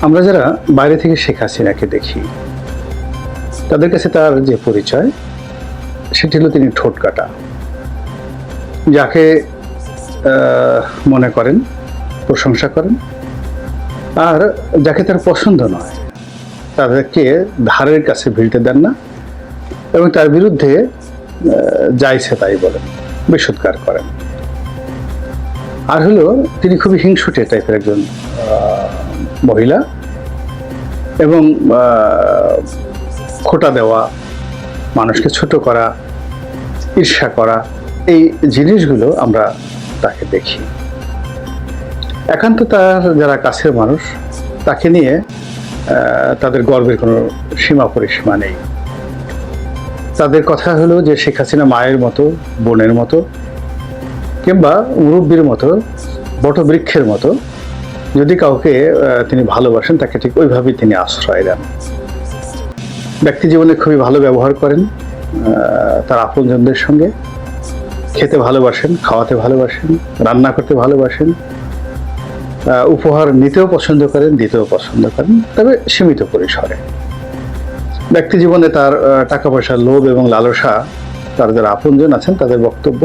আমরা যারা বাইরে থেকে শেখ হাসিনাকে দেখি, তাদের কাছে তার যে পরিচয় সেটি হলো তিনি ঠোঁট কাটা। যাকে মনে করেন, প্রশংসা করেন, আর যাকে তার পছন্দ নয় তাদেরকে ধারের কাছে ভিড়তে দেন না এবং তার বিরুদ্ধে যা ইচ্ছে তাই বলেন, বিষোদ্গার করেন। আর হলো তিনি খুবই হিংসুটে টাইপের একজন মহিলা এবং খোঁটা দেওয়া, মানুষকে ছোট করা, ঈর্ষা করা, এই জিনিসগুলো আমরা তাকে দেখি। একান্ত তার যারা কাছের মানুষ, তাকে নিয়ে তাদের গর্বের কোনো সীমা পরিসীমা নেই। তাদের কথা হলো যে শেখ হাসিনা মায়ের মতো, বোনের মতো, কিংবা মুরব্বীর মতো, বটবৃক্ষের মতো। যদি কাউকে তিনি ভালোবাসেন, তাকে ঠিক ওইভাবেই তিনি আশ্রয় দেন। ব্যক্তি জীবনে খুবই ভালো ব্যবহার করেন তার আপনজনদের সঙ্গে, খেতে ভালোবাসেন, খাওয়াতে ভালোবাসেন, রান্না করতে ভালোবাসেন, উপহার নিতেও পছন্দ করেন, দিতেও পছন্দ করেন, তবে সীমিত পরিসরে। ব্যক্তি জীবনে তার টাকা পয়সার লোভ এবং লালসা তার যারা আপনজন আছেন তাদের বক্তব্য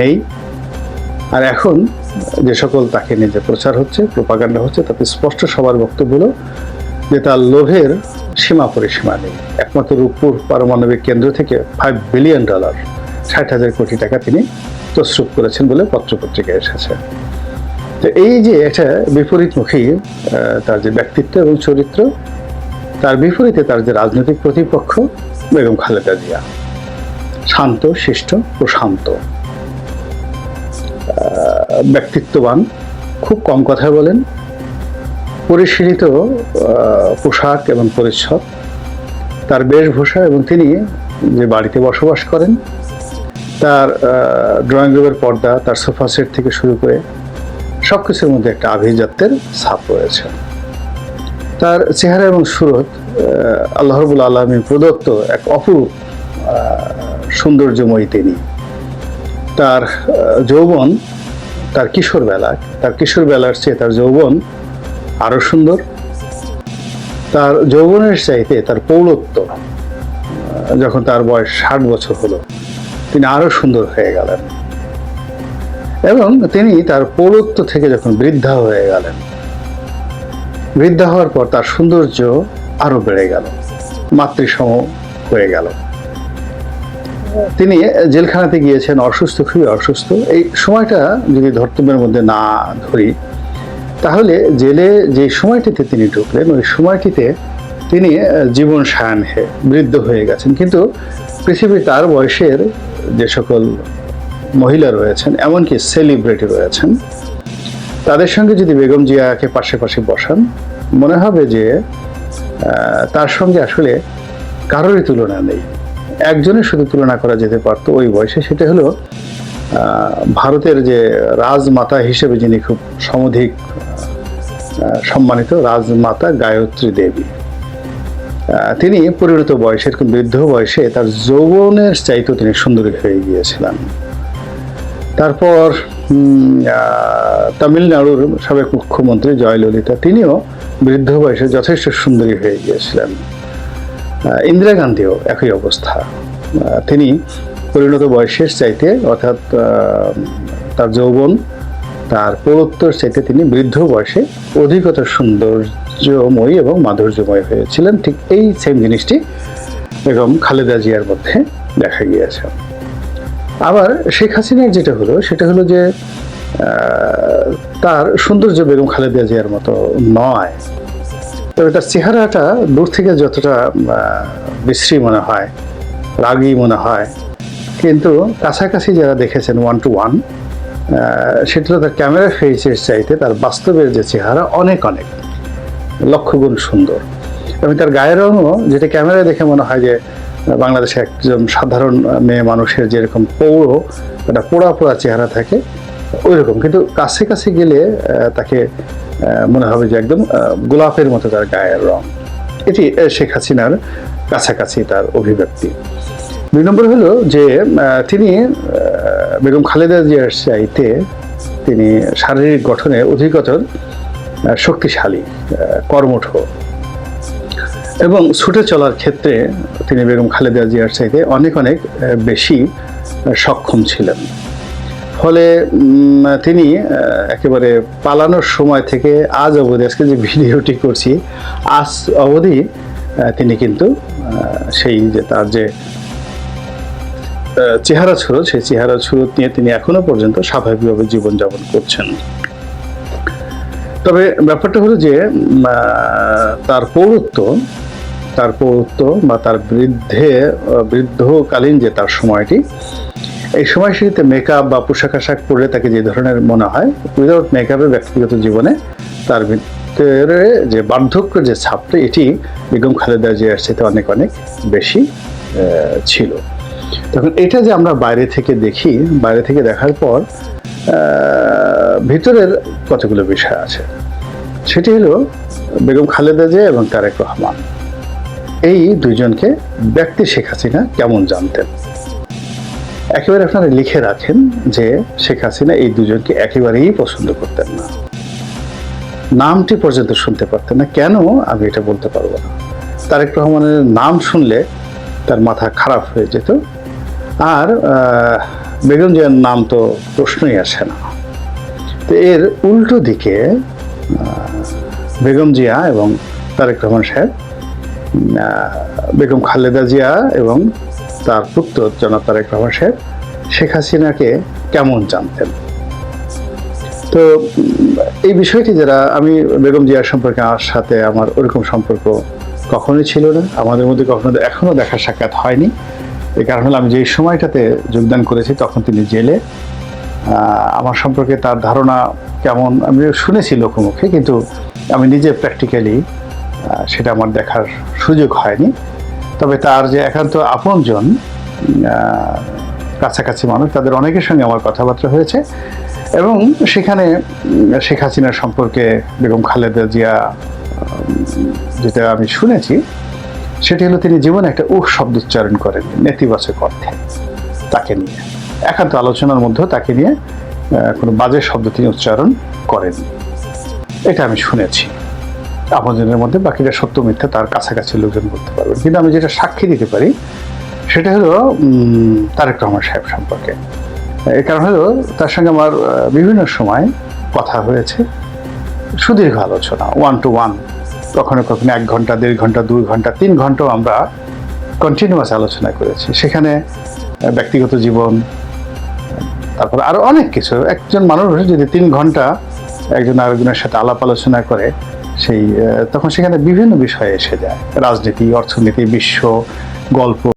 নেই। আর এখন যে সকল তাকে নিয়ে যে প্রচার হচ্ছে, প্রোপাগান্ডা হচ্ছে, তাতে স্পষ্ট সবার বক্তব্য হলো যে তার লোভের সীমা পরিসীমা নেই। একমাত্র রূপপুর পারমাণবিক কেন্দ্র থেকে $5 বিলিয়ন, 60,000 কোটি টাকা তিনি তসরুপ করেছেন বলে পত্রপত্রিকায় এসেছে। তো এই যে একটা বিপরীতমুখী তার যে ব্যক্তিত্ব এবং চরিত্র, তার বিপরীতে তার যে রাজনৈতিক প্রতিপক্ষ বেগম খালেদা জিয়া, শান্ত, শিষ্ট, প্রশান্ত, ব্যক্তিত্ববান, খুব কম কথা বলেন, পরিশীলিত পোশাক এবং পরিচ্ছদ, তার বেশভূষা এবং তিনি যে বাড়িতে বসবাস করেন, তার ড্রয়িং রুমের পর্দা, তার সোফা সেট থেকে শুরু করে সব কিছুর মধ্যে একটা আভিজাত্যের ছাপ রয়েছে। তার চেহারা এবং সুরত আল্লাহ রাব্বুল আলামিন প্রদত্ত এক অপরূপ সৌন্দর্যময়ী তিনি। তার যৌবন, তার কিশোর বেলার চেয়ে তার যৌবন আরো সুন্দর। তার যৌবনের চাইতে তার পৌরত্ব, যখন তার বয়স 60 বছর হলো, তিনি আরো সুন্দর হয়ে গেলেন। এবং তিনি তার পৌরত্ব থেকে যখন বৃদ্ধা হয়ে গেলেন, বৃদ্ধা হওয়ার পর তার সৌন্দর্য আরো বেড়ে গেল, মাতৃসম হয়ে গেল। তিনি জেলখানাতে গিয়েছেন অসুস্থ, খুবই অসুস্থ। এই সময়টা যদি ধর্তব্যের মধ্যে না ধরি, তাহলে জেলে যে সময়টিতে তিনি ঢুকলেন, ওই সময়টিতে তিনি জীবন সায়াহ্নে বৃদ্ধ হয়ে গেছেন। কিন্তু পৃথিবীর তার বয়সের যে সকল মহিলা রয়েছেন, এমনকি সেলিব্রিটি রয়েছেন, তাদের সঙ্গে যদি বেগম জিয়াকে পাশাপাশি বসান, মনে হবে যে তার সঙ্গে আসলে কারোরই তুলনা নেই। একজনের শুধু তুলনা করা যেতে পারতো ওই বয়সে, সেটা হলো ভারতের যে রাজমাতা হিসেবে যিনি খুব সমধিক সম্মানিত, রাজমাতা গায়ত্রী দেবী। তিনি পরিণত বয়সে, এরকম বৃদ্ধ বয়সে তার যৌবনের চাইতেও তিনি সুন্দরী হয়ে গিয়েছিলেন। তারপর তামিলনাড়ুর সাবেক মুখ্যমন্ত্রী জয়ললিতা, তিনিও বৃদ্ধ বয়সে যথেষ্ট সুন্দরী হয়ে গিয়েছিলেন। ইন্দিরা গান্ধীও একই অবস্থা। তিনি পরিণত বয়সের চাইতে, অর্থাৎ তার যৌবন, তার পৌরত্বর চাইতে তিনি বৃদ্ধ বয়সে অধিকতর সৌন্দর্যময়ী এবং মাধুর্যময় হয়েছিলেন। ঠিক এই সেম জিনিসটি বেগম খালেদা জিয়ার মধ্যে দেখা গিয়েছে। আবার শেখ হাসিনার যেটা হলো, সেটা হলো যে তার সৌন্দর্য বেগম খালেদা জিয়ার মতো নয়। তবে তার চেহারাটা দূর থেকে যতটা বিশ্রী মনে হয়, রাগী মনে হয়, কিন্তু কাছাকাছি যারা দেখেছেন 1 to 1, সেটা তার ক্যামেরা ফেসের চাইতে তার বাস্তবের যে চেহারা অনেক অনেক লক্ষ গুণ সুন্দর। এবং তার গায়ের রঙও, যেটা ক্যামেরায় দেখে মনে হয় যে বাংলাদেশে একজন সাধারণ মেয়ে মানুষের যেরকম একটা পোড়া পোড়া চেহারা থাকে ওই রকম, কিন্তু কাছে কাছে গেলে তাকে মনে হবে যে একদম গোলাপের মতো তার গায়ের রং। এটি শেখ হাসিনার কাছাকাছি তার অভিব্যক্তি। 2 নম্বর হলো যে তিনি বেগম খালেদা জিয়ার চাইতে তিনি শারীরিক গঠনে অধিকতর শক্তিশালী, কর্মঠ এবং ছুটে চলার ক্ষেত্রে তিনি বেগম খালেদা জিয়ার চাইতে অনেক অনেক বেশি সক্ষম ছিলেন। ফলে তিনি একেবারে পালানোর সময় থেকে আজ অবধি, আজকে যে ভিডিওটি করছি আজ অবধি তিনি কিন্তু সেই যে তার যে চেহারা ছুরত, সেই চেহারা ছুরত নিয়ে তিনি এখনো পর্যন্ত স্বাভাবিকভাবে জীবনযাপন করছেন। তবে ব্যাপারটা হলো যে তার পৌরত্ব বা তার বৃদ্ধকালীন যে তার সময়টি, এই সময়টিতে মেকআপ বা পোশাক আশাক পরে তাকে যে ধরনের মনে হয়, উইদাউট মেকআপে ব্যক্তিগত জীবনে তার ভিতরে যে বার্ধক্য যে ছাপটা, এটি বেগম খালেদা জিয়ার সাথে অনেক অনেক বেশি ছিল। তখন এটা যে আমরা বাইরে থেকে দেখি, বাইরে থেকে দেখার পর ভিতরের কতগুলো বিষয় আছে। সেটি হলো বেগম খালেদা জিয়া এবং তারেক রহমান, এই দুইজনকে ব্যক্তি শেখ হাসিনা কেমন জানতেন। একেবারে আপনারা লিখে রাখেন যে শেখ হাসিনা এই দুজনকে একেবারেই পছন্দ করতেন না, নামটি পর্যন্ত শুনতে পারতেন না। কেন আমি এটা বলতে পারবো না। তারেক রহমানের নাম শুনলে তার মাথা খারাপ হয়ে যেত, আর বেগম জিয়ার নাম তো প্রশ্নই আসে না। তো এর উল্টো দিকে বেগম জিয়া এবং তারেক রহমান সাহেব, বেগম খালেদা জিয়া এবং তার পুত্র জনাব তারেক রহমান সাহেব শেখ হাসিনাকে কেমন জানতেন। তো এই বিষয়টি যারা, আমি বেগম জিয়ার সম্পর্কে আমার সাথে আমার ওরকম সম্পর্ক কখনোই ছিল না, আমাদের মধ্যে এখনো দেখা সাক্ষাৎ হয়নি। এই কারণ হলো আমি যেই সময়টাতে যোগদান করেছি তখন তিনি জেলে। আমার সম্পর্কে তার ধারণা কেমন আমি শুনেছি লোকমুখে, কিন্তু আমি নিজে প্র্যাকটিক্যালি সেটা আমার দেখার সুযোগ হয়নি। তবে তার যে একান্ত আপনজন, কাছাকাছি মানুষ, তাদের অনেকের সঙ্গে আমার কথাবার্তা হয়েছে এবং সেখানে শেখ হাসিনার সম্পর্কে বেগম খালেদা জিয়া যেটা আমি শুনেছি সেটি হলো তিনি জীবনে একটা শব্দ উচ্চারণ করেন নেতিবাচক অর্থে তাকে নিয়ে, একান্ত আলোচনার মধ্যেও তাকে নিয়ে কোনো বাজে শব্দ তিনি উচ্চারণ করেননি, এটা আমি শুনেছি আপনজনের মধ্যে। বাকিটা সত্য মিথ্যা তার কাছাকাছি লোকজন বলতে পারবেন, কিন্তু আমি যেটা সাক্ষী দিতে পারি সেটা হলো তারেক রহমান সাহেব সম্পর্কে। এই কারণ হলো তার সঙ্গে আমার বিভিন্ন সময় কথা হয়েছে, সুদীর্ঘ আলোচনা, 1 to 1, কখনো কখনো 1 ঘন্টা, 1.5 ঘন্টা, 2 ঘন্টা, 3 ঘন্টাও আমরা কন্টিনিউয়াস আলোচনা করেছি। সেখানে ব্যক্তিগত জীবন, তারপর আরো অনেক কিছু। একজন মানুষ যদি 3 ঘন্টা একজন আরেকজনের সাথে আলাপ আলোচনা করে, তখন সেখানে বিভিন্ন বিষয় এসে যায়, রাজনীতি, অর্থনীতি, বিশ্ব, গল্প।